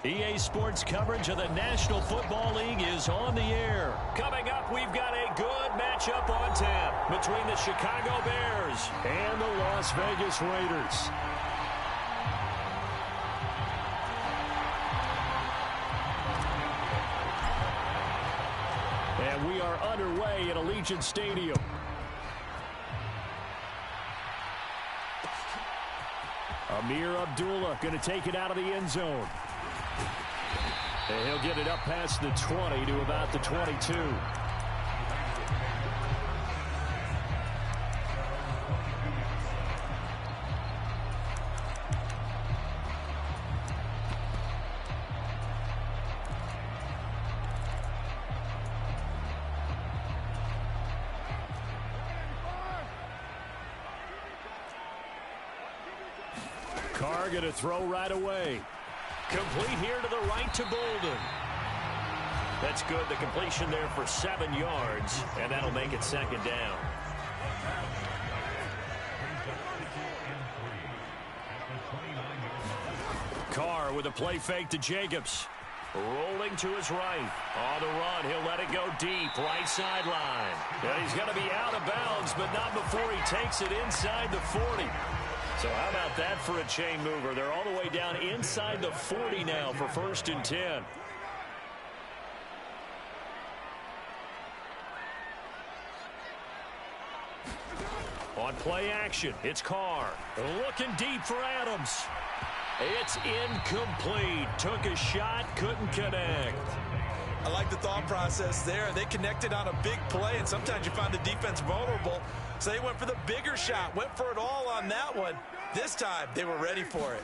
EA Sports coverage of the National Football League is on the air. Coming up, we've got a good matchup on tap between the Chicago Bears and the Las Vegas Raiders. And we are underway at Allegiant Stadium. Amir Abdullah going to take it out of the end zone. And he'll get it up past the 20 to about the 22. Carr going to throw right away. Complete here to the right to Bolden. That's good. The completion there for 7 yards, and that'll make it second down. Carr with a play fake to Jacobs. Rolling to his right. On the run, he'll let it go deep. Right sideline. And he's going to be out of bounds, but not before he takes it inside the 40. So how about that for a chain mover? They're all the way down inside the 40 now for 1st and 10. On play action, it's Carr. Looking deep for Adams. It's incomplete. Took a shot, couldn't connect. I like the thought process there. They connected on a big play, and sometimes you find the defense vulnerable. So they went for the bigger shot, went for it all on that one. This time, they were ready for it.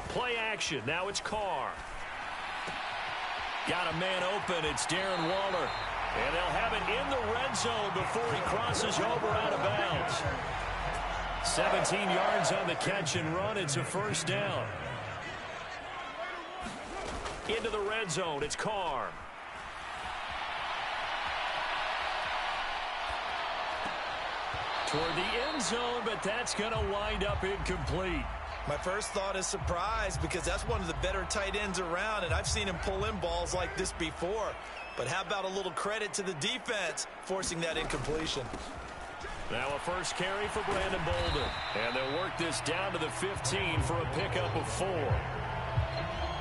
Play action. Now it's Carr. Got a man open. It's Darren Waller. And they'll have it in the red zone before he crosses over out of bounds. 17 yards on the catch and run. It's a first down. Into the red zone. It's Carr. Toward the end zone, but that's going to wind up incomplete. My first thought is surprise because that's one of the better tight ends around, and I've seen him pull in balls like this before. But how about a little credit to the defense forcing that incompletion? Now a first carry for Brandon Bolden. And they'll work this down to the 15 for a pickup of 4.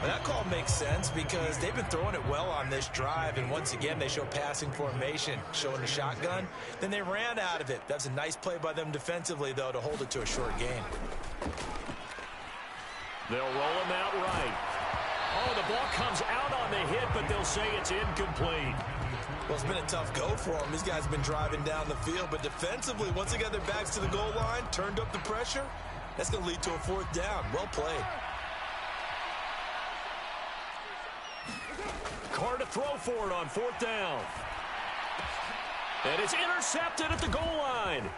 Well, that call makes sense because they've been throwing it well on this drive, and once again they show passing formation, showing the shotgun. Then they ran out of it. That's a nice play by them defensively, though, to hold it to a short gain. They'll roll him out right. Oh, the ball comes out on the hit, but they'll say it's incomplete. Well, it's been a tough go for them. These guys have been driving down the field, but defensively, once they got their backs to the goal line, turned up the pressure, that's going to lead to a 4th down. Well played. Carr to throw for it on 4th down. And it's intercepted at the goal line.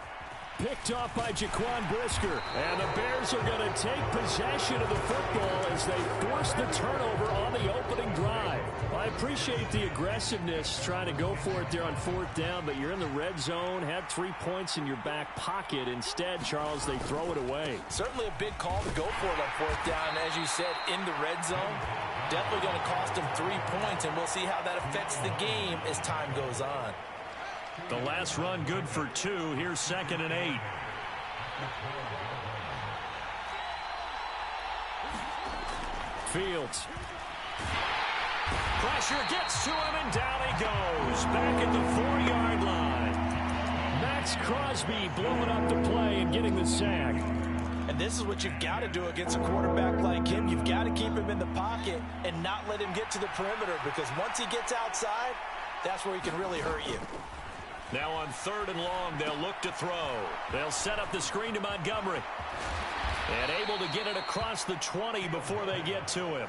Picked off by Jaquan Brisker. And the Bears are going to take possession of the football as they force the turnover on the opening drive. I appreciate the aggressiveness trying to go for it there on 4th down, but you're in the red zone, had 3 points in your back pocket. Instead, Charles, they throw it away. Certainly a big call to go for it on 4th down. As you said, in the red zone, definitely going to cost them 3 points, and we'll see how that affects the game as time goes on. The last run good for 2. Here's 2nd and 8. Fields. Pressure gets to him, and down he goes. Back at the 4-yard line. Max Crosby blowing up the play and getting the sack. And this is what you've got to do against a quarterback like him. You've got to keep him in the pocket and not let him get to the perimeter, because once he gets outside, that's where he can really hurt you. Now on 3rd and long, they'll look to throw. They'll set up the screen to Montgomery. And able to get it across the 20 before they get to him.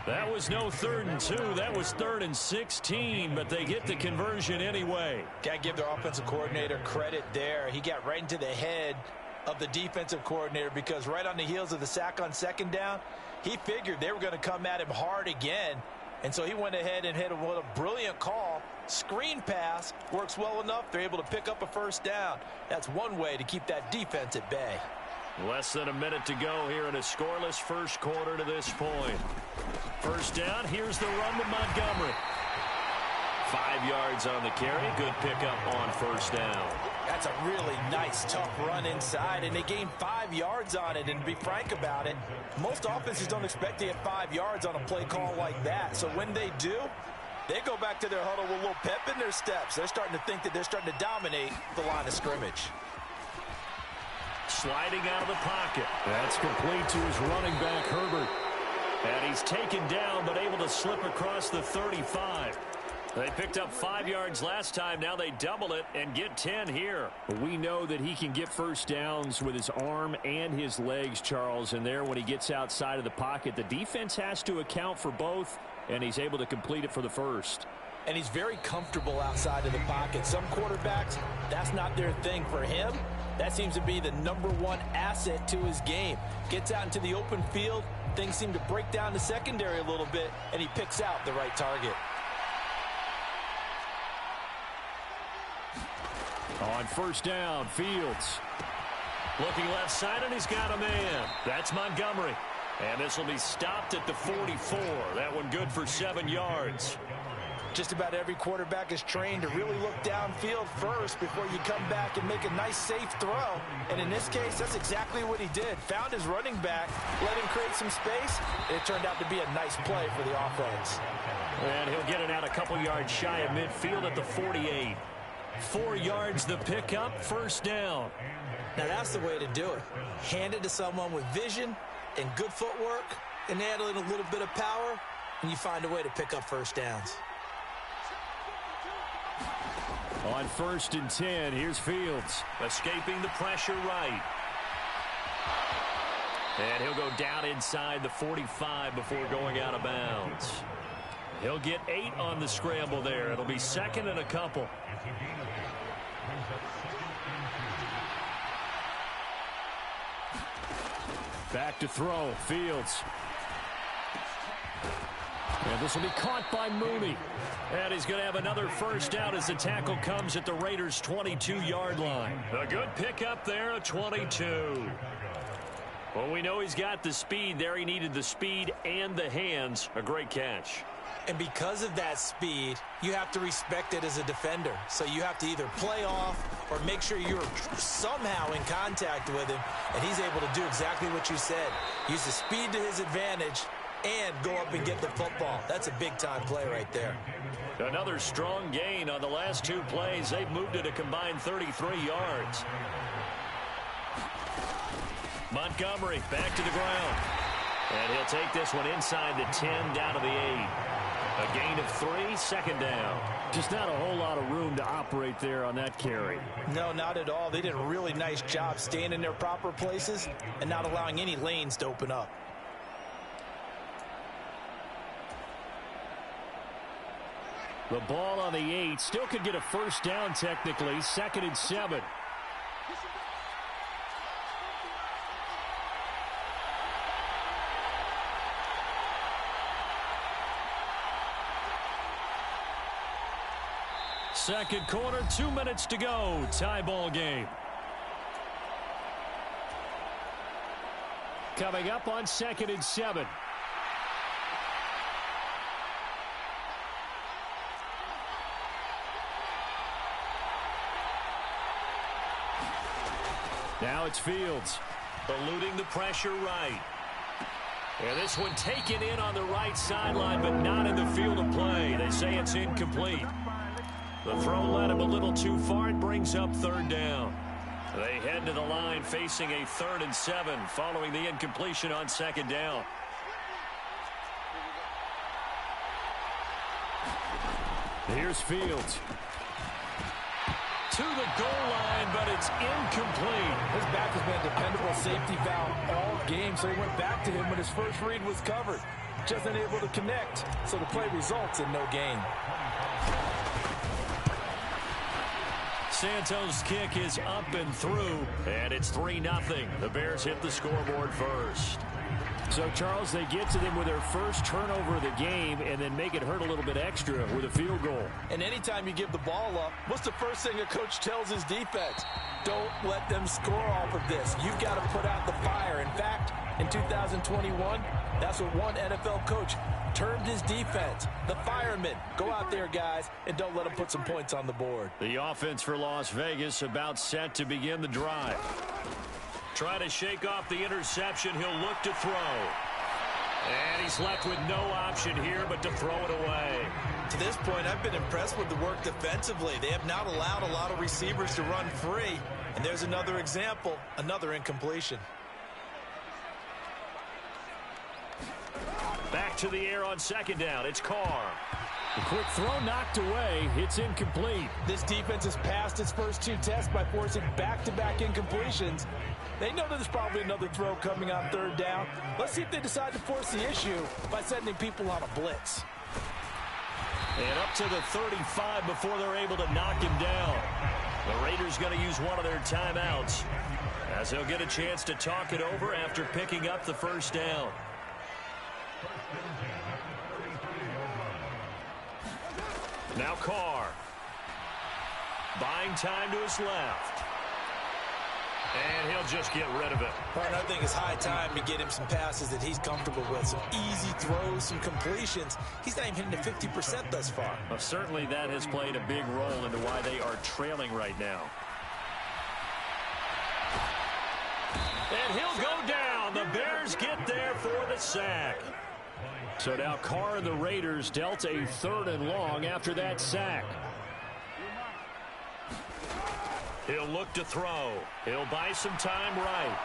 That was no 3rd and 2. That was 3rd and 16, but they get the conversion anyway. Got to give their offensive coordinator credit there. He got right into the head of the defensive coordinator, because right on the heels of the sack on 2nd down, he figured they were going to come at him hard again. And so he went ahead and hit what a brilliant call. Screen pass works well enough. They're able to pick up a 1st down. That's one way to keep that defense at bay. Less than a minute to go here in a scoreless first quarter to this point. First down, here's the run to Montgomery. 5 yards on the carry. Good pickup on first down. That's a really nice, tough run inside, and they gained 5 yards on it. And to be frank about it, most offenses don't expect to get 5 yards on a play call like that. So when they do, they go back to their huddle with a little pep in their steps. They're starting to think that they're starting to dominate the line of scrimmage. Sliding out of the pocket. That's complete to his running back, Herbert. And he's taken down, but able to slip across the 35. They picked up 5 yards last time. Now they double it and get 10 here. We know that he can get first downs with his arm and his legs, Charles. And there, when he gets outside of the pocket, the defense has to account for both, and he's able to complete it for the first. And he's very comfortable outside of the pocket. Some quarterbacks, that's not their thing. For him, that seems to be the #1 asset to his game. Gets out into the open field, things seem to break down the secondary a little bit, and he picks out the right target. On first down, Fields. Looking left side, and he's got a man. That's Montgomery. And this will be stopped at the 44. That one good for 7 yards. Just about every quarterback is trained to really look downfield first before you come back and make a nice, safe throw. And in this case, that's exactly what he did. Found his running back, let him create some space, and it turned out to be a nice play for the offense. And he'll get it out a couple yards shy of midfield at the 48. 4 yards the pickup, first down. Now that's the way to do it. Hand it to someone with vision and good footwork, and add in a little bit of power, and you find a way to pick up first downs. On first and 10, here's Fields. Escaping the pressure right. And he'll go down inside the 45 before going out of bounds. He'll get 8 on the scramble there. It'll be second and a couple. Back to throw, Fields. And this will be caught by Mooney. And he's going to have another first down as the tackle comes at the Raiders' 22-yard line. A good pickup there, a 22. Well, we know he's got the speed there. He needed the speed and the hands. A great catch. And because of that speed, you have to respect it as a defender. So you have to either play off or make sure you're somehow in contact with him. And he's able to do exactly what you said. Use the speed to his advantage and go up and get the football. That's a big-time play right there. Another strong gain on the last 2 plays. They've moved it a combined 33 yards. Montgomery back to the ground. And he'll take this one inside the 10 down to the 8. A gain of 3, second down. Just not a whole lot of room to operate there on that carry. No, not at all. They did a really nice job staying in their proper places and not allowing any lanes to open up. The ball on the 8. Still could get a first down technically. Second and 7. Second quarter, 2 minutes to go. Tie ball game. Coming up on second and 7. Now it's Fields. Eluding the pressure right. And this one taken in on the right sideline, but not in the field of play. They say it's incomplete. The throw led him a little too far. It brings up third down. They head to the line facing a 3rd and 7 following the incompletion on second down. Here's Fields. To the goal line, but it's incomplete. His back has been a dependable safety valve all game, so he went back to him when his first read was covered. Just unable to connect, so the play results in no gain. Santos' kick is up and through, and it's 3-0. The Bears hit the scoreboard first. So, Charles, they get to them with their first turnover of the game and then make it hurt a little bit extra with a field goal. And anytime you give the ball up, what's the first thing a coach tells his defense? Don't let them score off of this. You've got to put out the fire. In fact, in 2021, that's what one NFL coach termed his defense, the firemen. Go out there, guys, and don't let them put some points on the board. The offense for Las Vegas about set to begin the drive. Trying to shake off the interception. He'll look to throw. And he's left with no option here but to throw it away. To this point, I've been impressed with the work defensively. They have not allowed a lot of receivers to run free. And there's another example, another incompletion. Back to the air on second down. It's Carr. The quick throw knocked away. It's incomplete. This defense has passed its first two tests by forcing back-to-back incompletions. They know there's probably another throw coming on third down. Let's see if they decide to force the issue by sending people on a blitz. And up to the 35 before they're able to knock him down. The Raiders going to use one of their timeouts as they'll get a chance to talk it over after picking up the first down. Now Carr. Buying time to his left. And he'll just get rid of it. And I think it's high time to get him some passes that he's comfortable with. Some easy throws, some completions. He's not even hitting to 50% thus far. Well, certainly that has played a big role into why they are trailing right now. And he'll go down. The Bears get there for the sack. So now Carr and the Raiders dealt a 3rd and long after that sack. He'll look to throw. He'll buy some time right.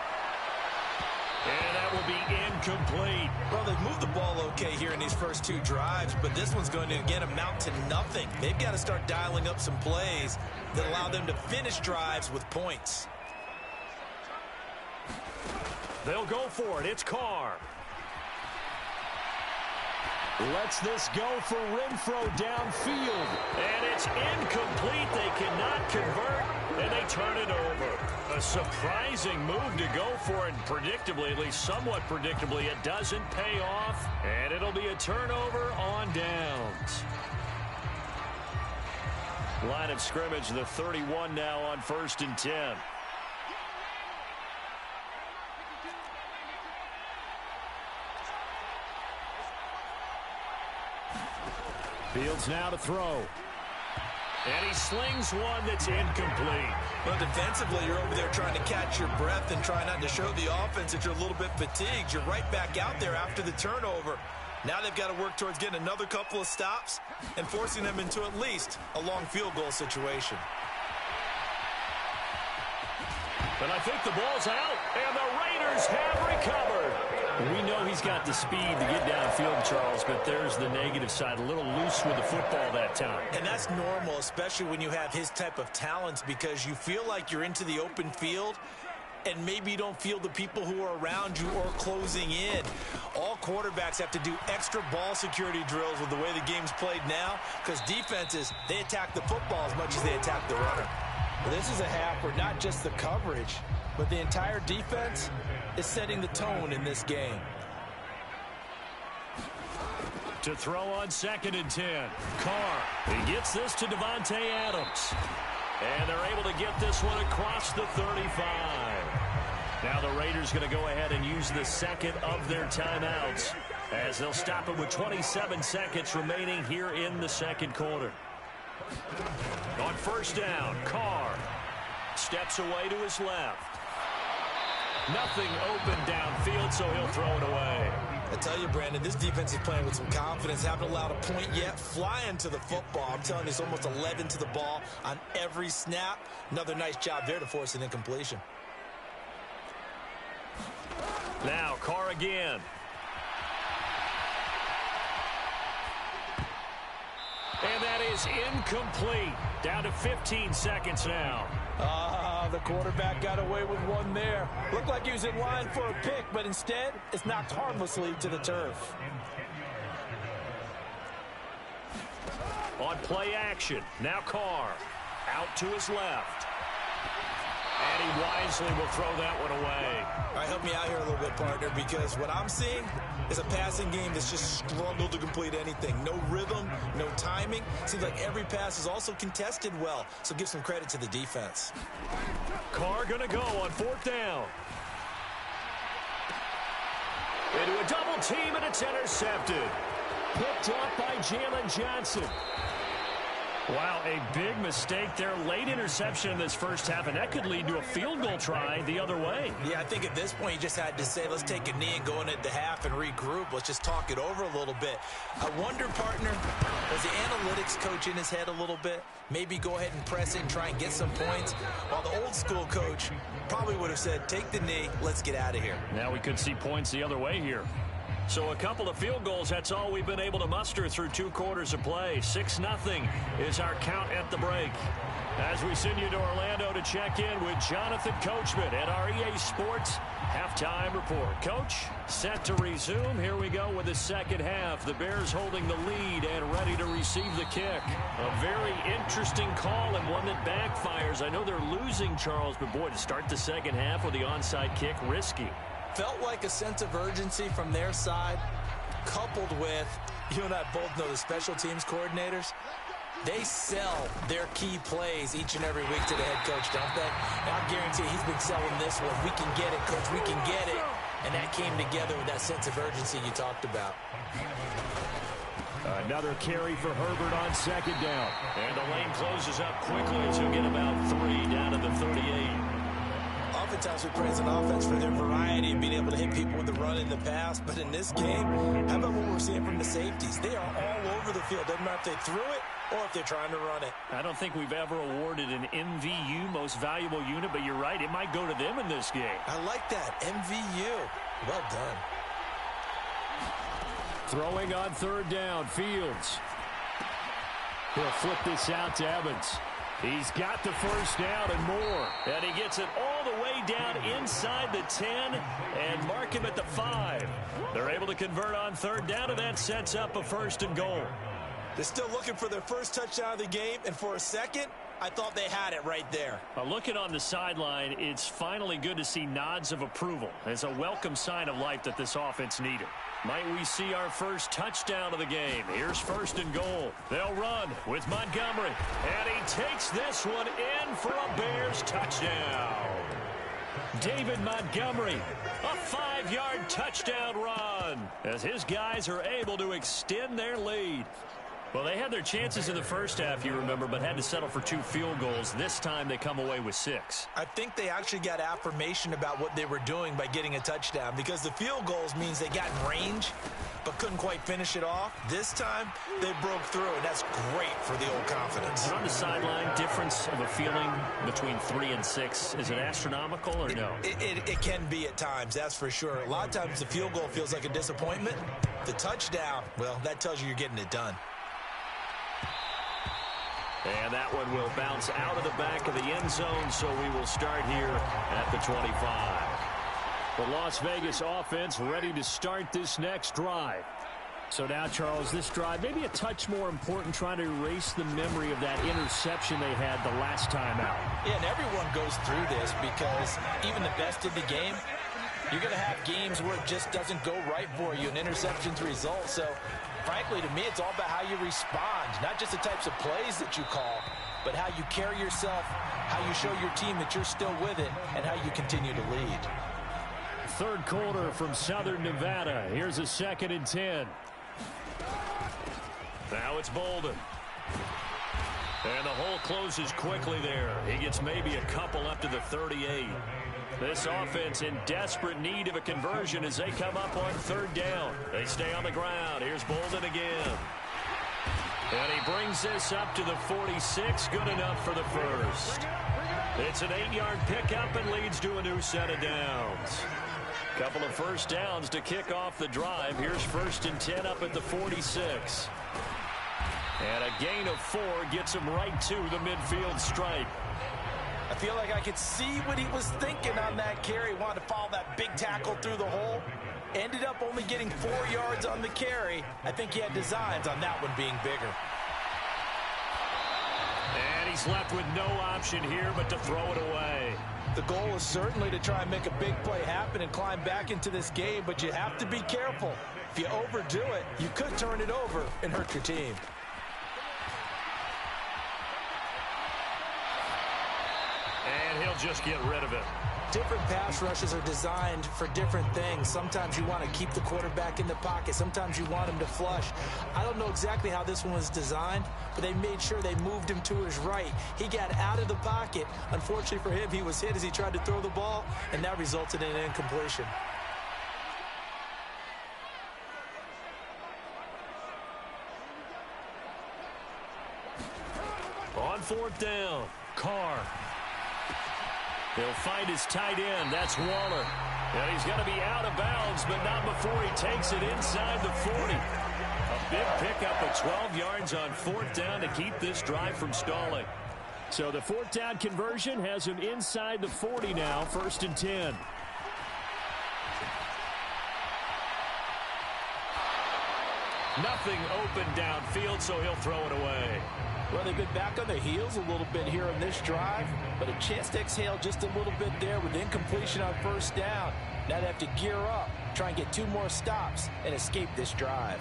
And that will be incomplete. Well, they've moved the ball okay here in these first two drives, but this one's going to, again, amount to nothing. They've got to start dialing up some plays that allow them to finish drives with points. They'll go for it. It's Carr. Lets this go for Renfro downfield. And it's incomplete. They cannot convert, and they turn it over. A surprising move to go for it. Predictably, at least somewhat predictably, it doesn't pay off. And it'll be a turnover on downs. Line of scrimmage, the 31 now on 1st and 10. Fields now to throw. And he slings one that's incomplete. Well, defensively, you're over there trying to catch your breath and try not to show the offense that you're a little bit fatigued. You're right back out there after the turnover. Now they've got to work towards getting another couple of stops and forcing them into at least a long field goal situation. But I think the ball's out, and the Raiders have recovered. We know he's got the speed to get downfield, Charles, but there's the negative side. A little loose with the football that time. And that's normal, especially when you have his type of talents, because you feel like you're into the open field, and maybe you don't feel the people who are around you or closing in. All quarterbacks have to do extra ball security drills with the way the game's played now, because defenses, they attack the football as much as they attack the runner. Well, this is a half where not just the coverage, but the entire defense is setting the tone in this game. To throw on 2nd and 10. Carr. He gets this to Devontae Adams. And they're able to get this one across the 35. Now the Raiders going to go ahead and use the second of their timeouts as they'll stop it with 27 seconds remaining here in the second quarter. On 1st down, Carr steps away to his left. Nothing open downfield, so he'll throw it away. I tell you, Brandon, this defense is playing with some confidence. Haven't allowed a point yet. Flying to the football. I'm telling you, it's almost 11 to the ball on every snap. Another nice job there to force an incompletion. Now, Carr again. And that is incomplete. Down to 15 seconds now. The quarterback got away with one there. Looked like he was in line for a pick, but instead, it's knocked harmlessly to the turf. On play action, now Carr out to his left. And he wisely will throw that one away. All right, help me out here a little bit, partner, because what I'm seeing is a passing game that's just struggled to complete anything. No rhythm, no timing. Seems like every pass is also contested well, so give some credit to the defense. Carr going to go on 4th down. Into a double team, and it's intercepted. Picked off by Jalen Johnson. Wow, a big mistake there. Late interception in this first half, and that could lead to a field goal try the other way. Yeah, I think at this point you just had to say, let's take a knee and go into the half and regroup. Let's just talk it over a little bit. I wonder, partner, was the analytics coach in his head a little bit? Maybe go ahead and press it and try and get some points, while the old school coach probably would have said, take the knee, let's get out of here. Now we could see points the other way here. So a couple of field goals, that's all we've been able to muster through 2 quarters of play. 6-0 is our count at the break. As we send you to Orlando to check in with Jonathan Coachman at our EA Sports Halftime Report. Coach, set to resume. Here we go with the second half. The Bears holding the lead and ready to receive the kick. A very interesting call and one that backfires. I know they're losing, Charles, but boy, to start the second half with the onside kick, risky. Felt like a sense of urgency from their side, coupled with, you and I both know the special teams coordinators, they sell their key plays each and every week to the head coach, don't they? And I guarantee he's been selling this one. We can get it, coach, we can get it. And that came together with that sense of urgency you talked about. Another carry for Herbert on 2nd down. And the lane closes up quickly as he'll get about 3 down to the 38. Oftentimes we praise an offense for their variety and being able to hit people with the run in the pass. But in this game, how about what we're seeing from the safeties? They are all over the field. Doesn't matter if they threw it or if they're trying to run it. I don't think we've ever awarded an MVU, most valuable unit, but you're right, it might go to them in this game. I like that, MVU. Well done. Throwing on 3rd down, Fields. He'll flip this out to Evans. He's got the first down and more. And he gets it all the way down inside the 10 and mark him at the 5. They're able to convert on 3rd down, and that sets up a 1st and goal. They're still looking for their first touchdown of the game, and for a second, I thought they had it right there. Looking on the sideline, it's finally good to see nods of approval. It's a welcome sign of life that this offense needed. Might we see our first touchdown of the game? Here's 1st and goal. They'll run with Montgomery. And he takes this one in for a Bears touchdown. David Montgomery, a 5-yard touchdown run as his guys are able to extend their lead. Well, they had their chances in the first half, you remember, but had to settle for 2 field goals. This time they come away with 6. I think they actually got affirmation about what they were doing by getting a touchdown, because the field goals means they got in range but couldn't quite finish it off. This time they broke through, and that's great for the old confidence. On the sideline, difference of a feeling between 3 and 6, is it astronomical or no? It can be at times, that's for sure. A lot of times the field goal feels like a disappointment. The touchdown, well, that tells you you're getting it done. And that one will bounce out of the back of the end zone, so we will start here at the 25. The Las Vegas offense ready to start this next drive. So now, Charles, this drive maybe a touch more important, trying to erase the memory of that interception they had the last time out. Yeah, and everyone goes through this, because even the best of the game, you're going to have games where it just doesn't go right for you, and interceptions result. So frankly, to me, it's all about how you respond, not just the types of plays that you call, but how you carry yourself, how you show your team that you're still with it, and how you continue to lead. 3rd quarter from Southern Nevada. Here's a 2nd and 10. Now it's Bolden. And the hole closes quickly there. He gets maybe a couple up to the 38. This offense in desperate need of a conversion as they come up on 3rd down. They stay on the ground. Here's Bolden again. And he brings this up to the 46. Good enough for the first. It's an 8-yard pickup and leads to a new set of downs. Couple of first downs to kick off the drive. Here's 1st and 10 up at the 46. And a gain of 4 gets him right to the midfield stripe. I feel like I could see what he was thinking on that carry. Wanted to follow that big tackle through the hole. Ended up only getting 4 yards on the carry. I think he had designs on that one being bigger. And he's left with no option here but to throw it away. The goal is certainly to try and make a big play happen and climb back into this game, but you have to be careful. If you overdo it, you could turn it over and hurt your team. And he'll just get rid of it. Different pass rushes are designed for different things. Sometimes you want to keep the quarterback in the pocket. Sometimes you want him to flush. I don't know exactly how this one was designed, but they made sure they moved him to his right. He got out of the pocket. Unfortunately for him, he was hit as he tried to throw the ball, and that resulted in an incompletion. On fourth down, Carr. He'll find his tight end. That's Waller. And he's going to be out of bounds, but not before he takes it inside the 40. A big pickup of 12 yards on fourth down to keep this drive from stalling. So the fourth down conversion has him inside the 40 now, 1st and 10. Nothing open downfield, so he'll throw it away. Well, they've been back on their heels a little bit here on this drive, but a chance to exhale just a little bit there with incompletion on first down. Now they have to gear up, try and get 2 more stops, and escape this drive.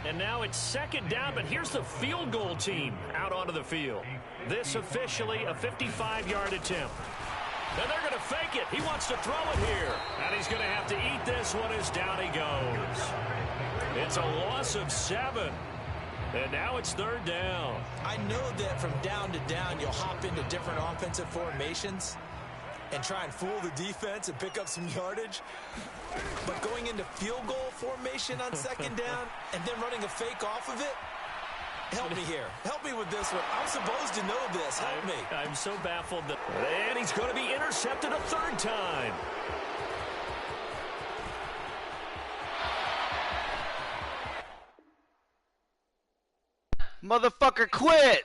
And now it's 2nd down, but here's the field goal team out onto the field. This officially a 55-yard attempt. And they're going to fake it. He wants to throw it here. And he's going to have to eat this one as down he goes. It's a loss of 7. And now it's 3rd down. I know that from down to down, you'll hop into different offensive formations and try and fool the defense and pick up some yardage. But going into field goal formation on 2nd down and then running a fake off of it, help me here. Help me with this one. I'm supposed to know this. Help me. I'm so baffled. And he's going to be intercepted a 3rd time. Motherfucker, quit!